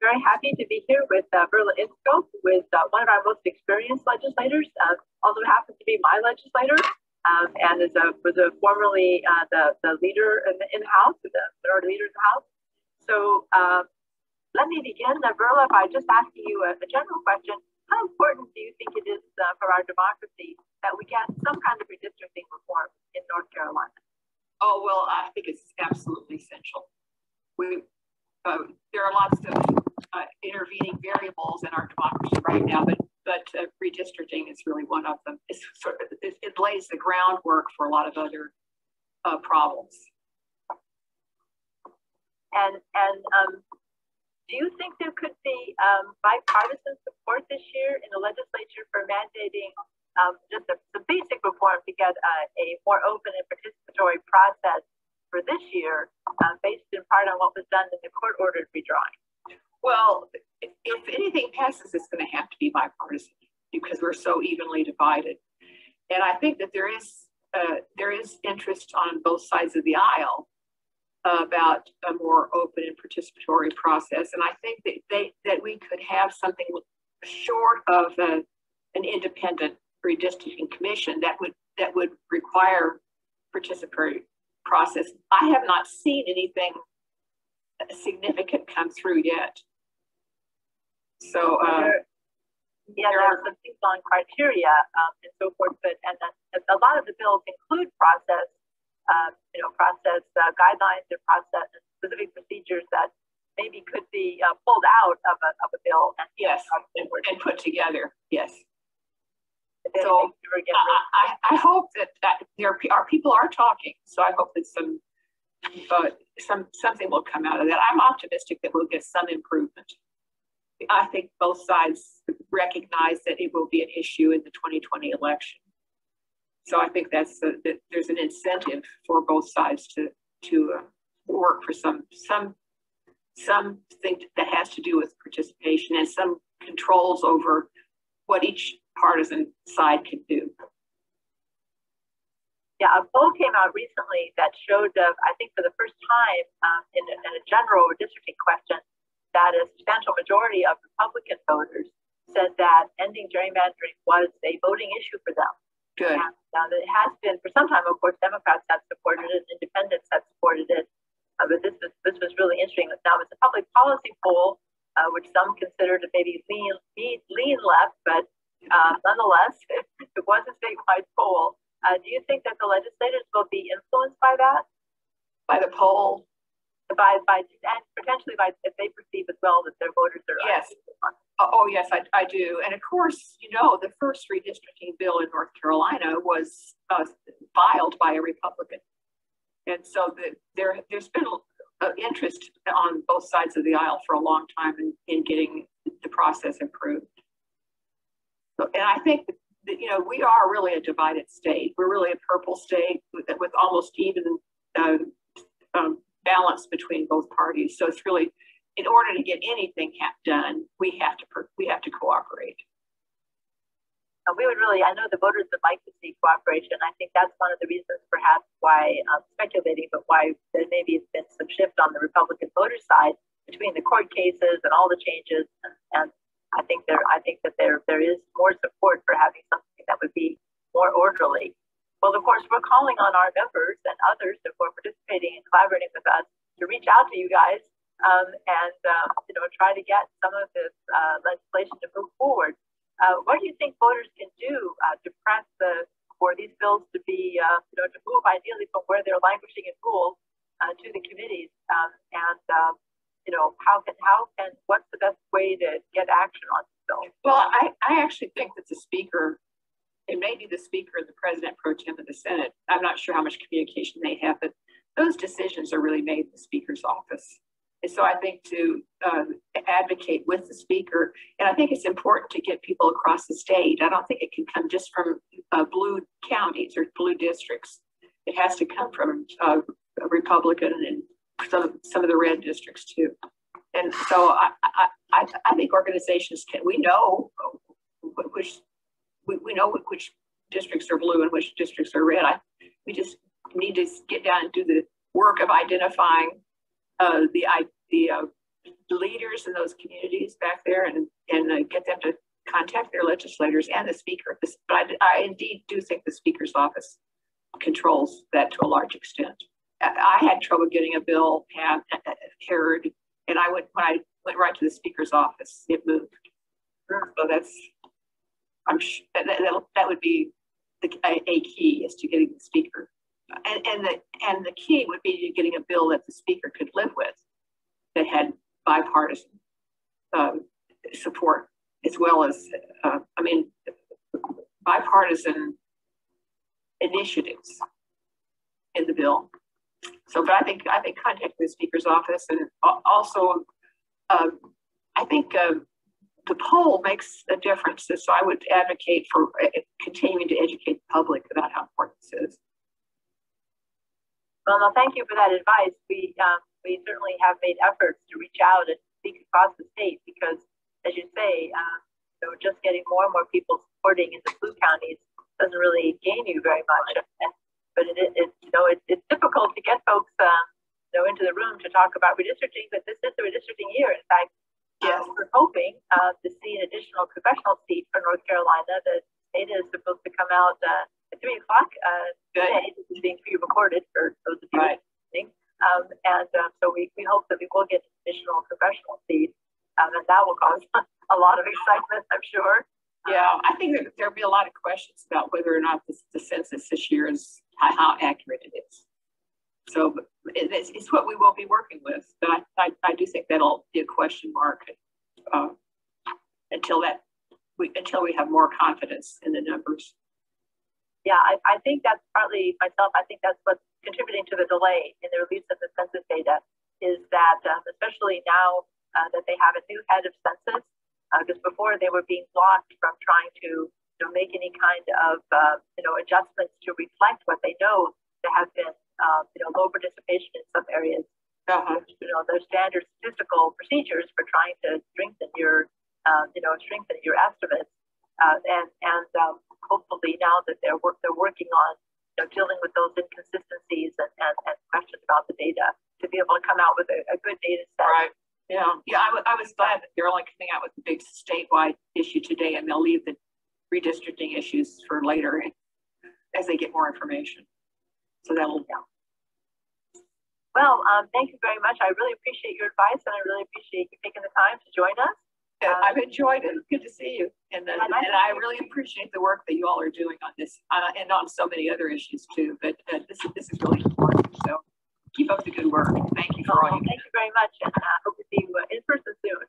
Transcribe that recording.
Very happy to be here with Verla Insko, with one of our most experienced legislators, also happens to be my legislator, and was formerly the leader in the House, the minority leader in the House. So let me begin, Verla, by just asking you a general question. How important do you think it is for our democracy that we get some kind of redistricting reform in North Carolina? Oh, well, I think it's absolutely essential. There are lots of intervening variables in our democracy right now, but redistricting is really one of them. It lays the groundwork for a lot of other problems. And do you think there could be bipartisan support this year in the legislature for mandating just some basic reform to get a more open and participatory process for this year, based in part on what was done in the court-ordered redrawing? Well, if anything passes, it's going to have to be bipartisan because we're so evenly divided. And I think that there is interest on both sides of the aisle about a more open and participatory process. And I think that we could have something short of an independent redistricting commission that would require participatory process. I have not seen anything significant come through yet. So there are some things on criteria and so forth, but a lot of the bills include process guidelines and process and specific procedures that maybe could be pulled out of a bill and and put together. Yes. So I hope that our people are talking. So I hope that something will come out of that. I'm optimistic that we'll get some improvement. I think both sides recognize that it will be an issue in the 2020 election. So I think there's an incentive for both sides to work for something that has to do with participation and some controls over what each partisan side can do. Yeah, a poll came out recently that showed, I think for the first time in a general redistricting question, that a substantial majority of Republican voters said that ending gerrymandering was a voting issue for them. Good. And it has been for some time. Of course, Democrats have supported it, independents have supported it, but this was really interesting. Now, it's a public policy poll, which some consider to maybe lean left, but nonetheless, it was a statewide poll. Do you think that the legislators will be influenced by that? By the poll? And potentially if they perceive as well that their voters are. Yes. Oh, yes, I do. And of course, the first redistricting bill in North Carolina was filed by a Republican. And so there's been interest on both sides of the aisle for a long time in getting the process improved. So, and I think that, we are really a divided state. We're really a purple state with almost even balance between both parties. So it's really, in order to get anything done, we have to cooperate. I know the voters would like to see cooperation. I think that's one of the reasons perhaps why, speculating, but why there maybe has been some shift on the Republican voter side between the court cases and all the changes. And I think that there is more support for having something that would be more orderly. Well, of course, we're calling on our members and others who are participating and collaborating with us to reach out to you guys and try to get some of this legislation to move forward. What do you think voters can do to press for these bills to be to move ideally from where they're languishing in rules to the committees? What's the best way to get action on this bill? Well, I actually think that the speaker. It may be the speaker and the president pro tem of the Senate. I'm not sure how much communication they have, but those decisions are really made in the speaker's office. And so I think to advocate with the speaker, and I think it's important to get people across the state. I don't think it can come just from blue counties or blue districts. It has to come from a Republican and some of the red districts too. And so I think organizations we know which districts are blue and which districts are red. We just need to get down and do the work of identifying the leaders in those communities back there and get them to contact their legislators and the speaker. But I indeed do think the speaker's office controls that to a large extent. I had trouble getting a bill heard, and when I went right to the speaker's office, it moved. So that would be a key, is to getting the speaker, and the key would be to getting a bill that the speaker could live with, that had bipartisan support, as well as bipartisan initiatives in the bill. So, but I think contacting the speaker's office, and also I think the poll makes a difference. So I would advocate for continuing to educate the public about how important this is. Well, no, thank you for that advice. We certainly have made efforts to reach out and speak across the state, because, as you say, just getting more and more people supporting in the blue counties doesn't really gain you very much. But it's difficult to get folks into the room to talk about redistricting. But this is the redistricting year. In fact, yes, we're hoping to see an additional congressional seat for North Carolina. The data is supposed to come out at 3 o'clock today. This is being pre-recorded for those of you listening. So we hope that we will get an additional congressional seat, and that will cause a lot of excitement, I'm sure. Yeah, I think that there'll be a lot of questions about whether or not the census this year is how accurate it is. So it's what we will be working with, but I do think that'll be a question mark until we have more confidence in the numbers. Yeah, I think that's partly myself. I think that's what's contributing to the delay in the release of the census data, is that especially now that they have a new head of census, because before they were being blocked from trying to make any kind of adjustments to reflect what they know there have been low participation in some areas. Their standard statistical procedures for trying to strengthen your estimates, and hopefully now that they're working on dealing with those inconsistencies and questions about the data, to be able to come out with a good data set. Right. Yeah. I was glad that they're only coming out with the big statewide issue today, and they'll leave the redistricting issues for later as they get more information. So that'll. Yeah. Well, thank you very much. I really appreciate your advice, and I really appreciate you taking the time to join us. I've enjoyed it. It's good to see you, and I really appreciate the work that you all are doing on this and on so many other issues too. But this is really important. So keep up the good work. Thank you for all you do. Thank you very much, and I hope to see you in person soon.